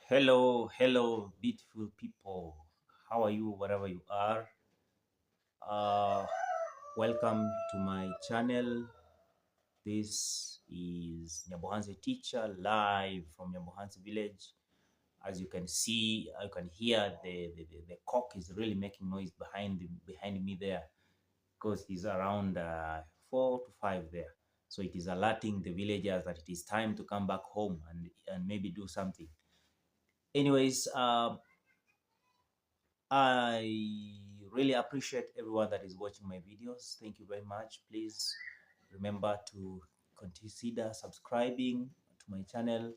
Hello, beautiful people. How are you, wherever you are? Uh, Welcome to my channel. This is Nyabohanse Teacher live from Nyabohanse village. As you can see, you can hear the cock is really making noise behind me there because he's around 4 to 5 there. So it is alerting the villagers that it is time to come back home and maybe do something. Anyways, I really appreciate everyone that is watching my videos. Thank you very much. Please remember to consider subscribing to my channel,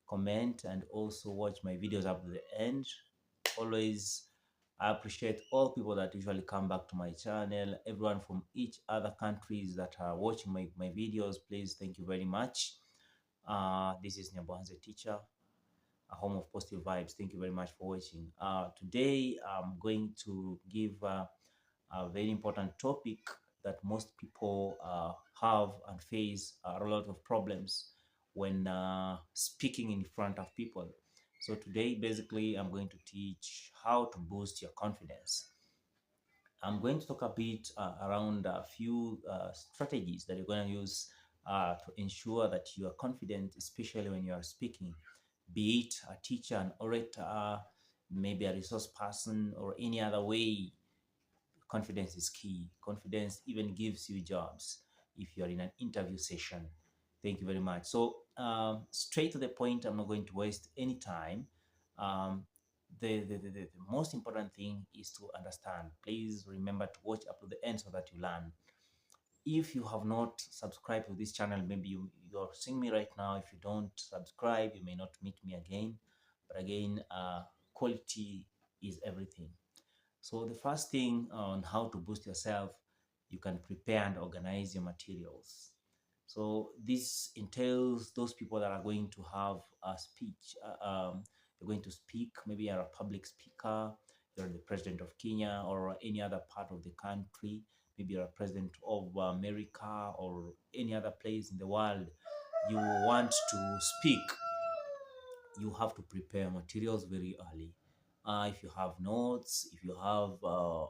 comment, and also watch my videos up to the end. Always, I appreciate all people that usually come back to my channel, everyone from each other countries that are watching my videos. Please, thank you very much. This is Nyabohanse Teacher, a home of positive vibes. Thank you very much for watching. Today, I'm going to give a very important topic that most people have and face a lot of problems when speaking in front of people. So today, basically, I'm going to teach how to boost your confidence. I'm going to talk a bit around a few strategies that you're going to use to ensure that you are confident, especially when you are speaking, be it a teacher, an orator, maybe a resource person, or any other way. Confidence is key. Confidence even gives you jobs if you're in an interview session. Thank you very much. So, straight to the point, I'm not going to waste any time. Um, the most important thing is to understand. Please remember to watch up to the end so that you learn. If you have not subscribed to this channel, maybe you're seeing me right now. If you don't subscribe, you may not meet me again. But again, quality is everything. So the first thing on how to boost yourself, you can prepare and organize your materials. So this entails those people that are going to have a speech. You're going to speak. Maybe you're a public speaker. You're the president of Kenya or any other part of the country. Maybe you're a president of America or any other place in the world. You want to speak. You have to prepare materials very early. If you have notes, if you have a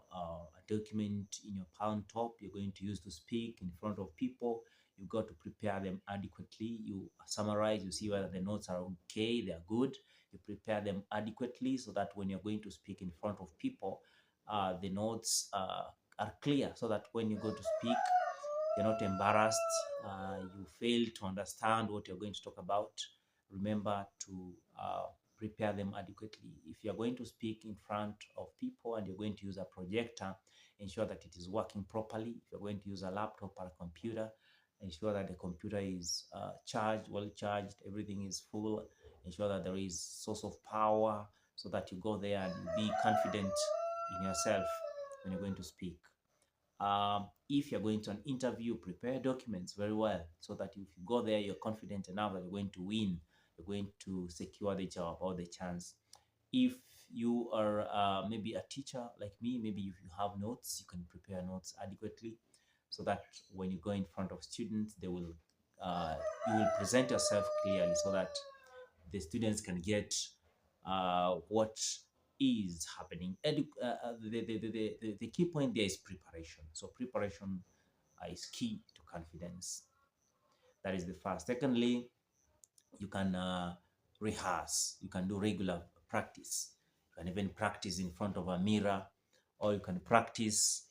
document in your palm top you're going to use to speak in front of people, you got to prepare them adequately. You summarize, you see whether the notes are okay, they are good. You prepare them adequately so that when you're going to speak in front of people, the notes are clear so that when you go to speak, you're not embarrassed. You fail to understand what you're going to talk about. Remember to prepare them adequately. If you're going to speak in front of people and you're going to use a projector, ensure that it is working properly. If you're going to use a laptop or a computer, ensure that the computer is well charged, everything is full. Ensure that there is source of power so that you go there and be confident in yourself when you're going to speak. If you're going to an interview, prepare documents very well so that if you go there, you're confident enough that you're going to win, you're going to secure the job or the chance. If you are maybe a teacher like me, maybe if you have notes, you can prepare notes adequately so that when you go in front of students, you will present yourself clearly so that the students can get what is happening. The key point there is preparation. So preparation is key to confidence. That is the first. Secondly, you can rehearse. You can do regular practice. You can even practice in front of a mirror, or you can practice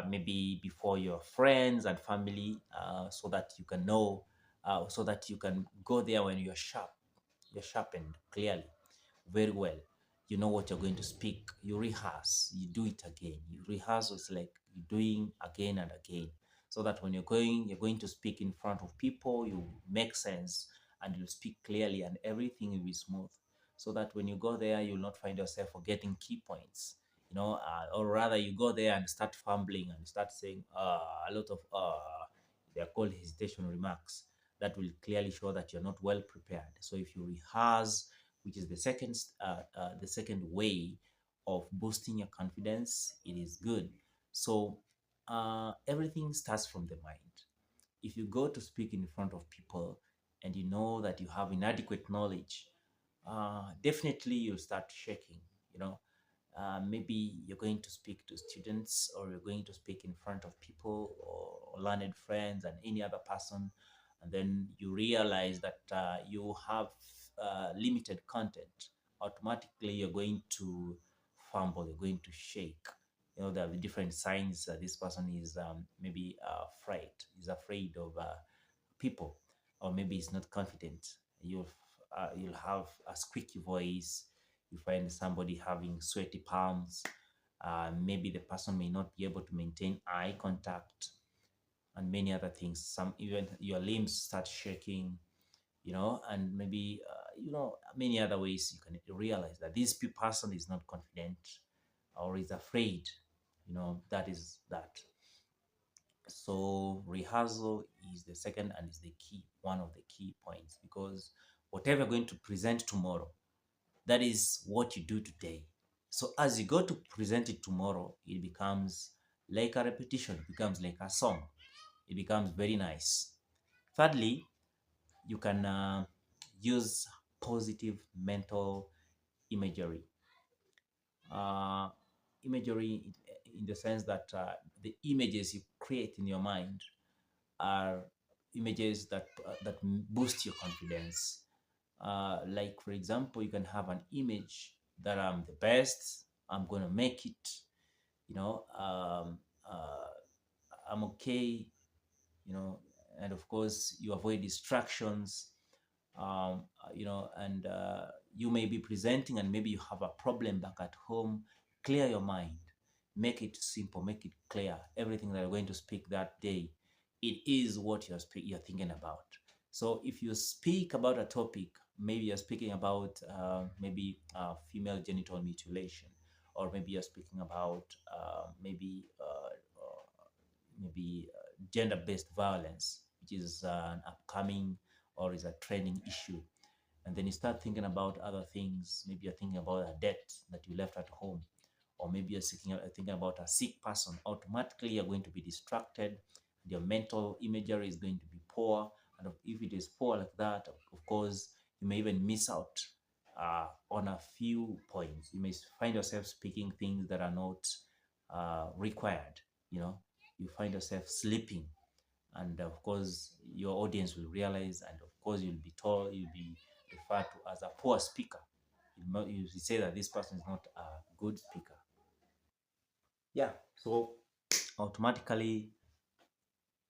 maybe before your friends and family, so that you can know, so that you can go there when you're sharp. You're sharpened clearly, very well. You know what you're going to speak. You rehearse. You do it again. You rehearse. It's like you're doing again and again, so that when you're going to speak in front of people, you make sense and you speak clearly, and everything will be smooth. So that when you go there, you'll not find yourself forgetting key points. Or rather, you go there and start fumbling and start saying a lot of they are called hesitation remarks. That will clearly show that you're not well prepared. So if you rehearse, which is the second way of boosting your confidence, it is good. So everything starts from the mind. If you go to speak in front of people and you know that you have inadequate knowledge, definitely you'll start shaking, you know. Maybe you're going to speak to students, or you're going to speak in front of people or learned friends and any other person, and then you realize that you have limited content. Automatically you're going to fumble, you're going to shake. You know, there are different signs that this person is maybe afraid, is afraid of people, or maybe is not confident. You'll have a squeaky voice. You find somebody having sweaty palms. Maybe the person may not be able to maintain eye contact, and many other things. Some even your limbs start shaking, you know, and maybe many other ways you can realize that this person is not confident or is afraid. You know, that is that. So rehearsal is the second and is the key, one of the key points, because whatever you're going to present tomorrow, that is what you do today. So as you go to present it tomorrow, it becomes like a repetition, it becomes like a song, it becomes very nice. Thirdly, you can use positive mental imagery. Uh, Imagery in the sense that the images you create in your mind are images that boost your confidence. Like for example, you can have an image that I'm the best, I'm gonna make it, you know, I'm okay, you know, and of course you avoid distractions, and you may be presenting and maybe you have a problem back at home. Clear your mind, make it simple, make it clear. Everything that you're going to speak that day, it is what you're thinking about. So if you speak about a topic, maybe you're speaking about maybe female genital mutilation, or maybe you're speaking about maybe gender-based violence, which is an upcoming or is a trending issue. And then you start thinking about other things. Maybe you're thinking about a debt that you left at home, or maybe you're thinking about a sick person. Automatically, you're going to be distracted. Your mental imagery is going to be poor. And if it is poor like that, of course, you may even miss out on a few points. You may find yourself speaking things that are not required. You know, you find yourself sleeping, and of course your audience will realize, and of course you'll be referred to as a poor speaker. You say that this person is not a good speaker. Yeah, so automatically,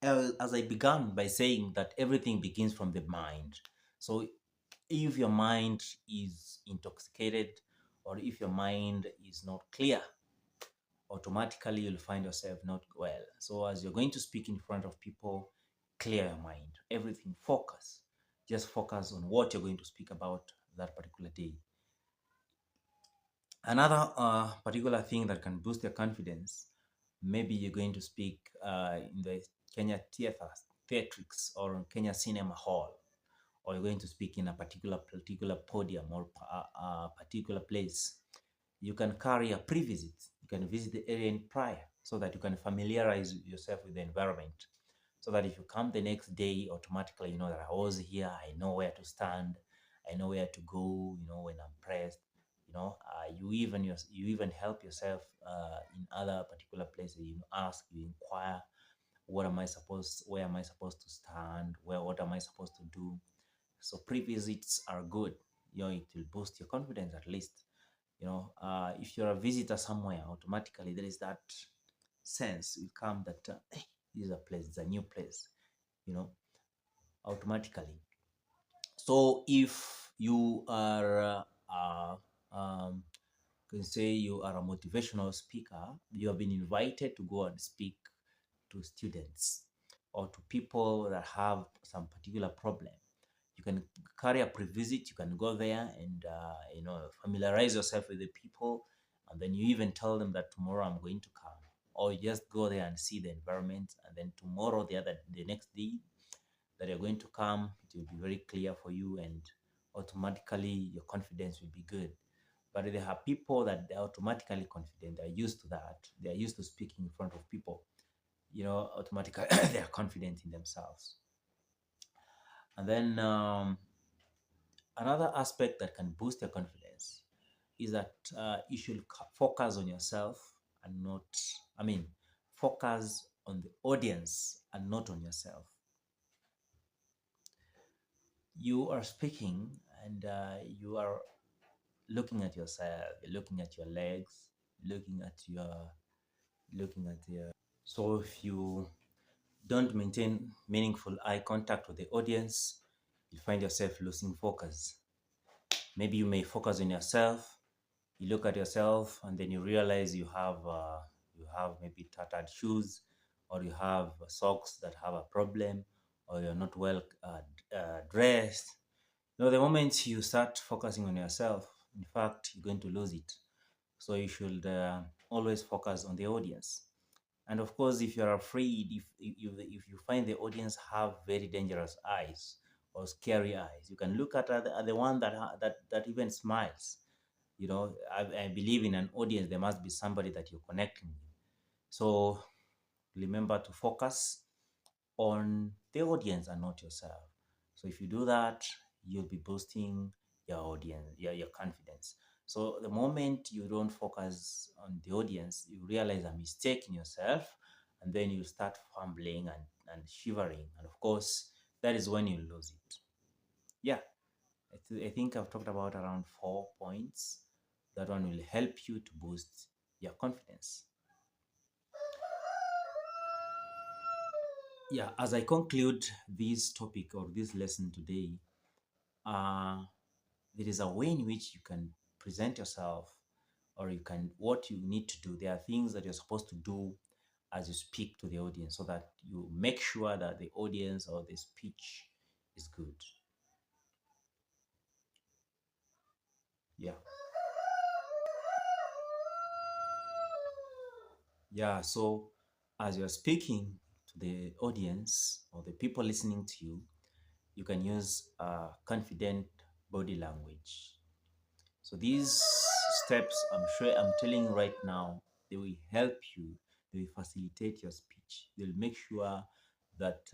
as I began by saying that everything begins from the mind. So if your mind is intoxicated, or if your mind is not clear, automatically you'll find yourself not well. So as you're going to speak in front of people, clear your mind. Everything, focus. Just focus on what you're going to speak about that particular day. Another particular thing that can boost your confidence, maybe you're going to speak in the Kenya theatrics or Kenya Cinema Hall, or you're going to speak in a particular podium or a particular place. You can carry a pre-visit. You can visit the area in prior, so that you can familiarize yourself with the environment, so that if you come the next day, automatically you know that I was here, I know where to stand, I know where to go, you know, when I'm pressed. You know, you even help yourself in other particular places. You ask, you inquire, where am I supposed to stand, what am I supposed to do? So pre-visits are good. You know, it will boost your confidence at least. You know, if you're a visitor somewhere, automatically there is that sense will come that this is a place, it's a new place, you know, automatically. So if you are can say you are a motivational speaker, you have been invited to go and speak to students or to people that have some particular problem. You can carry a pre-visit, you can go there and familiarize yourself with the people, and then you even tell them that tomorrow I'm going to come, or you just go there and see the environment, and then tomorrow, the next day that you're going to come, it will be very clear for you, and automatically your confidence will be good. But there are people that they're automatically confident, they're used to that, they're used to speaking in front of people, you know, automatically they're confident in themselves. And then Another aspect that can boost your confidence is that you should focus on yourself and not, I mean, focus on the audience and not on yourself. You are speaking and you are looking at yourself, you're looking at your legs, looking at your, looking at your. So if you don't maintain meaningful eye contact with the audience, you find yourself losing focus. Maybe you may focus on yourself. You look at yourself and then you realize you have maybe tattered shoes, or you have socks that have a problem, or you're not well dressed. The moment you start focusing on yourself, in fact, you're going to lose it. So you should always focus on the audience. And of course, if you're afraid, if you find the audience have very dangerous eyes or scary eyes, you can look at the one that even smiles. I believe in an audience there must be somebody that you're connecting with. So remember to focus on the audience and not yourself. So if you do that, you'll be boosting your audience, your confidence. So the moment you don't focus on the audience, you realize a mistake in yourself, and then you start fumbling and shivering. And of course, that is when you lose it. Yeah, I think I've talked about around 4 points. That one will help you to boost your confidence. Yeah, as I conclude this topic or this lesson today, uh, there is a way in which you can present yourself, or what you need to do. There are things that you're supposed to do as you speak to the audience so that you make sure that the audience or the speech is good. Yeah. Yeah. So as you're speaking to the audience or the people listening to you, you can use confident body language. So these steps, I'm telling you right now, they will help you. They will facilitate your speech. They'll make sure that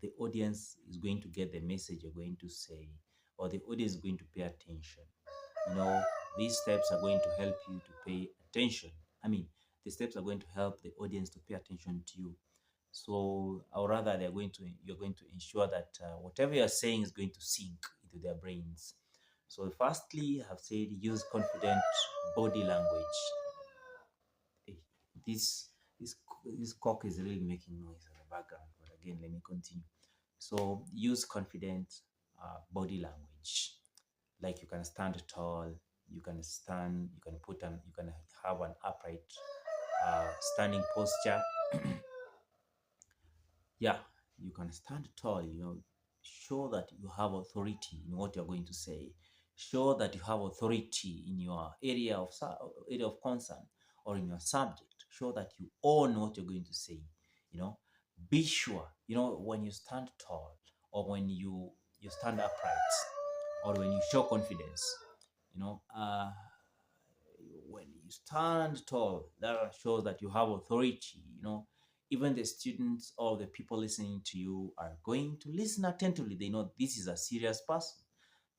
the audience is going to get the message you're going to say, or the audience is going to pay attention. These steps are going to help you to pay attention. I mean, the steps are going to help the audience to pay attention to you. So, or rather, you're going to ensure that whatever you're saying is going to sink into their brains. So, firstly, I've said use confident body language. Eh, This this this cock is really making noise in the background. But again, let me continue. So, use confident body language. Like you can stand tall, you can stand, you can have an upright standing posture. Yeah, you can stand tall, show that you have authority in what you're going to say. Show that you have authority in your area of concern, or in your subject. Show that you own what you're going to say. You know, be sure. When you stand tall, or when you stand upright, or when you show confidence. You know, when you stand tall, that shows that you have authority. Even the students or the people listening to you are going to listen attentively. They know this is a serious person.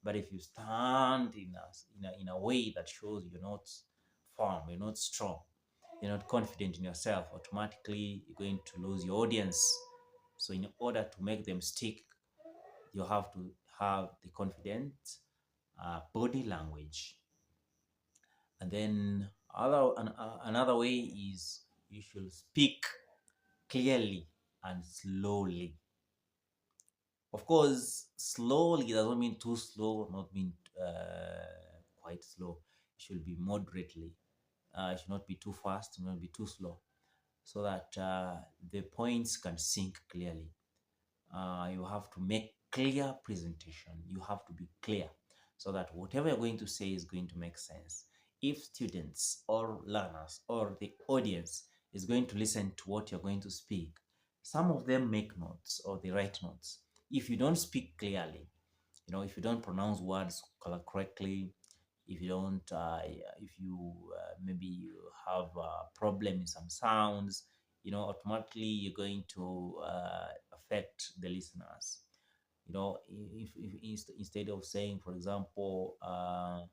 But if you stand in a way that shows you're not firm, you're not strong, you're not confident in yourself, automatically you're going to lose your audience. So in order to make them stick, you have to have the confident body language. And then another way is you should speak clearly and slowly. Of course, slowly doesn't mean too slow, not mean quite slow. It should be moderately. It should not be too fast, it should not be too slow, so that the points can sink clearly. You have to make clear presentation. You have to be clear so that whatever you're going to say is going to make sense. If students or learners or the audience is going to listen to what you're going to speak, some of them make notes or they write notes. If you don't speak clearly, if you don't pronounce words correctly, if you don't, if you maybe you have a problem in some sounds, automatically you're going to affect the listeners. If instead of saying, for example, I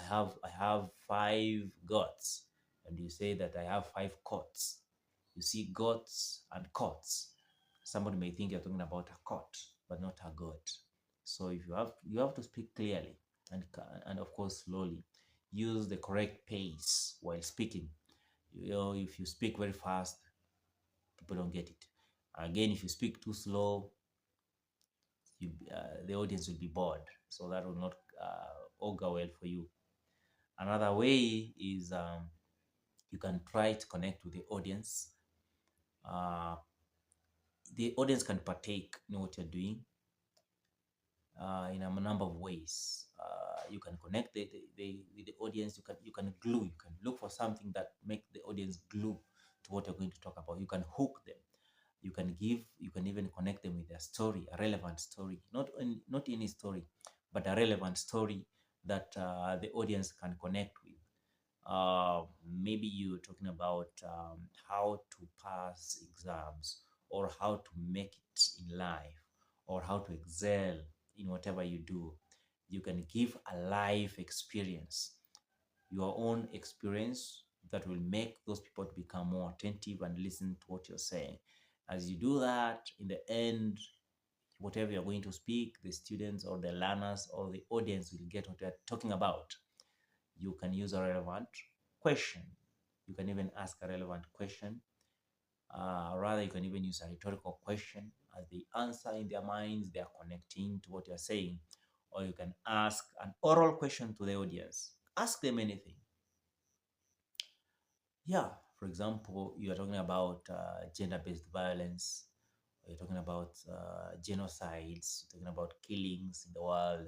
have 5 goats, and you say that I have 5 coats. You see goats and cots. Somebody may think you're talking about a cot, but not a goat. So if you have to speak clearly and of course slowly. Use the correct pace while speaking. If you speak very fast, people don't get it. Again, if you speak too slow, the audience will be bored. So that will not augur well for you. Another way is you can try to connect with the audience. Uh, the audience can partake in what you're doing in a number of ways. You can connect with the audience. You can glue. You can look for something that make the audience glue to what you're going to talk about. You can hook them. You can even connect them with a story, a relevant story, not any story, but a relevant story that the audience can connect with. Maybe you're talking about how to pass exams, or how to make it in life, or how to excel in whatever you do. You can give a life experience, your own experience, that will make those people to become more attentive and listen to what you're saying. As you do that, in the end, whatever you're going to speak, the students or the learners or the audience will get what you're talking about. You can use a relevant question. You can even ask a relevant question. Rather, you can even use a rhetorical question. As they answer in their minds, they are connecting to what you're saying. Or you can ask an oral question to the audience. Ask them anything. Yeah, for example, you are talking about gender-based violence, or you're talking about genocides, you're talking about killings in the world,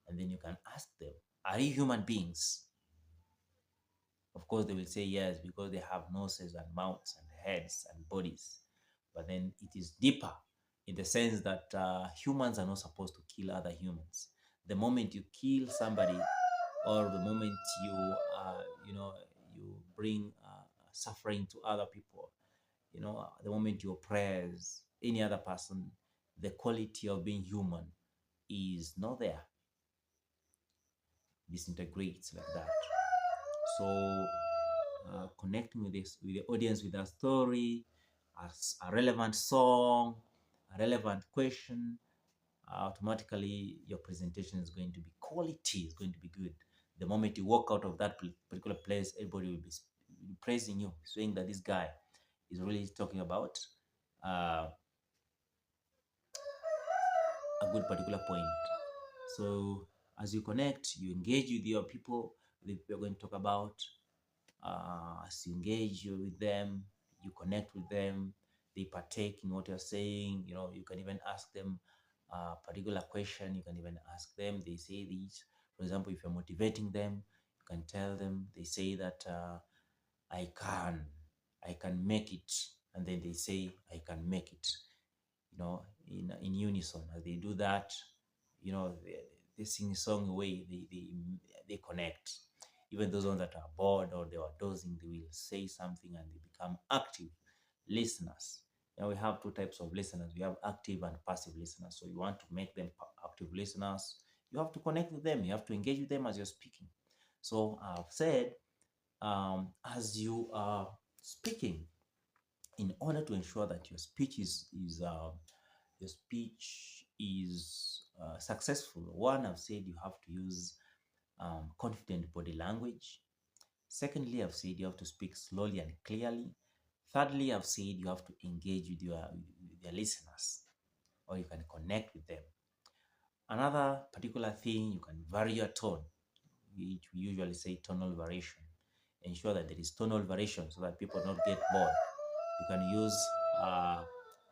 and then you can ask them, are you human beings? Of course, they will say yes, because they have noses and mouths and heads and bodies. But then it is deeper, in the sense that humans are not supposed to kill other humans. The moment you kill somebody, or the moment you bring suffering to other people, the moment you oppress any other person, the quality of being human is not there. Disintegrates like that. So connecting with the audience with a story, a relevant song, a relevant question, automatically your presentation is going to be quality, is going to be good. The moment you walk out of that particular place, everybody will be praising you, saying that this guy is really talking about uh, a good particular point. So as you connect, you engage with your people, we're going to talk about. As you engage with them, you connect with them, they partake in what you're saying. You can even ask them a particular question. You can even ask them, they say this. For example, if you're motivating them, you can tell them, they say that I can make it, and then they say I can make it. In unison. As they do that, they sing a song away. They connect. Even those ones that are bored or they are dozing, they will say something and they become active listeners. We have 2 types of listeners. We have active and passive listeners. So you want to make them active listeners, you have to connect with them. You have to engage with them as you're speaking. So I've said, as you are speaking, in order to ensure that your speech is successful, one, I've said you have to use confident body language. Secondly, I've said you have to speak slowly and clearly. Thirdly, I've said you have to engage with your listeners, or you can connect with them. Another particular thing, you can vary your tone, which we usually say tonal variation. Ensure that there is tonal variation so that people don't get bored. You can use a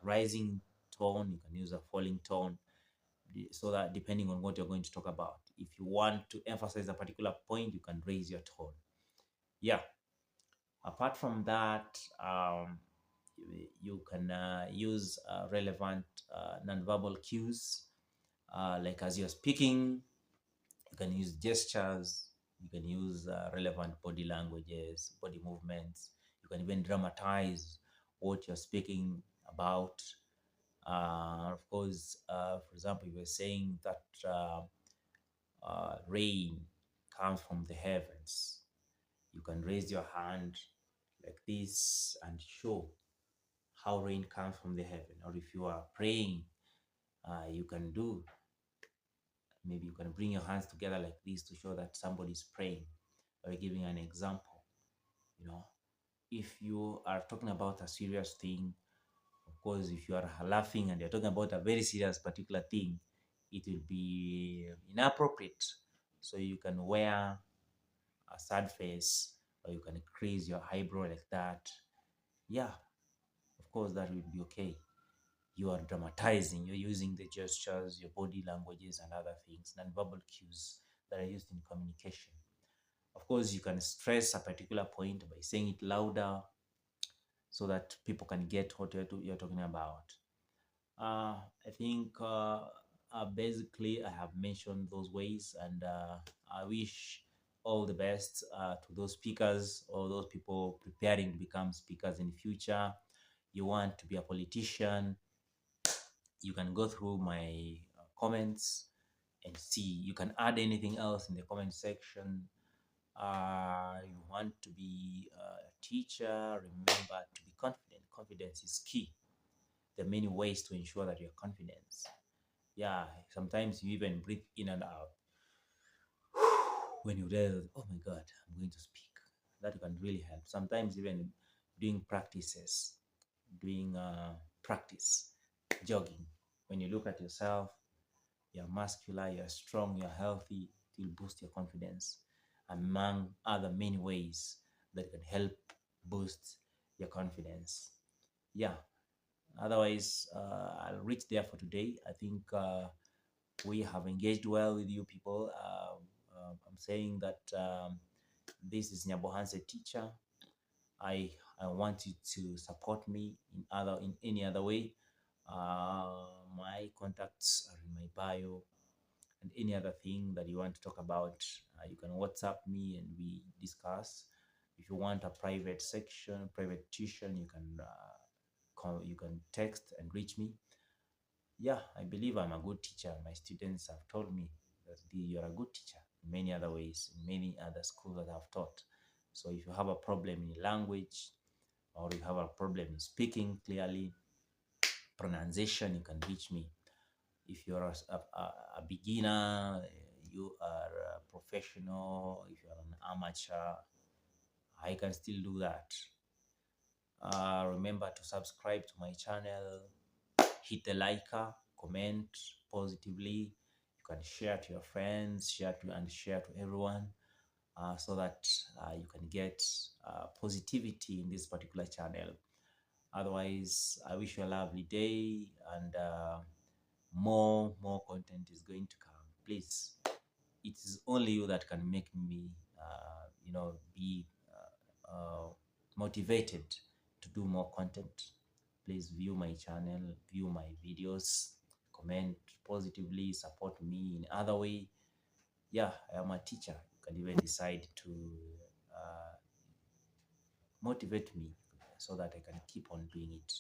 rising tone, you can use a falling tone, so that depending on what you're going to talk about, if you want to emphasize a particular point, you can raise your tone. Yeah. Apart from that, you can use relevant nonverbal cues, like as you're speaking, you can use gestures, you can use relevant body languages, body movements. You can even dramatize what you're speaking about. Of course, for example, you were saying that rain comes from the heavens. You can raise your hand like this and show how rain comes from the heaven. Or if you are praying, you can do, maybe you can bring your hands together like this to show that somebody is praying or giving an example. You know, if you are talking about a serious thing, of course, if you are laughing and you're talking about a very serious particular thing, it will be inappropriate. So you can wear a sad face, or you can crease your eyebrow like that. Yeah, of course, that will be okay. You are dramatizing, you're using the gestures, your body languages, and other things, non-verbal cues that are used in communication. Of course, you can stress a particular point by saying it louder so that people can get what you're talking about. I think basically I have mentioned those ways, and I wish all the best to those speakers or those people preparing to become speakers in the future. You want to be a politician, you can go through my comments and see. You can add anything else in the comment section. You want to be a teacher, remember to be confident. Confidence is key. There are many ways to ensure that you're confident. Yeah, sometimes you even breathe in and out when you realize, oh my God, I'm going to speak. That can really help. Sometimes even doing practices, doing practice, jogging. When you look at yourself, you're muscular, you're strong, you're healthy, it will boost your confidence, among other many ways that can help boost your confidence. Yeah, otherwise, I'll reach there for today. I think we have engaged well with you people. I'm saying that this is Nyabohanse teacher. I I want you to support me in any other way. My contacts are in my bio, and any other thing that you want to talk about, you can WhatsApp me and we discuss. If you want a private section, private tuition, you can you can text and reach me. Yeah, I believe I'm a good teacher. My students have told me that you're a good teacher in many other ways, in many other schools that I've taught. So if you have a problem in language, or you have a problem in speaking clearly, pronunciation, you can reach me. If you're a beginner, you are a professional, if you're an amateur, I can still do that. Remember to subscribe to my channel, hit the liker, comment positively. You can share to your friends, share to everyone, so that you can get positivity in this particular channel. Otherwise, I wish you a lovely day, and more content is going to come. Please, it is only you that can make me, be motivated to do more content. Please view my channel, view my videos, comment positively, support me in other way. Yeah, I am a teacher. You can even decide to motivate me so that I can keep on doing it.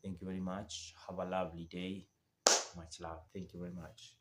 Thank you very much. Have a lovely day. Much love. Thank you very much.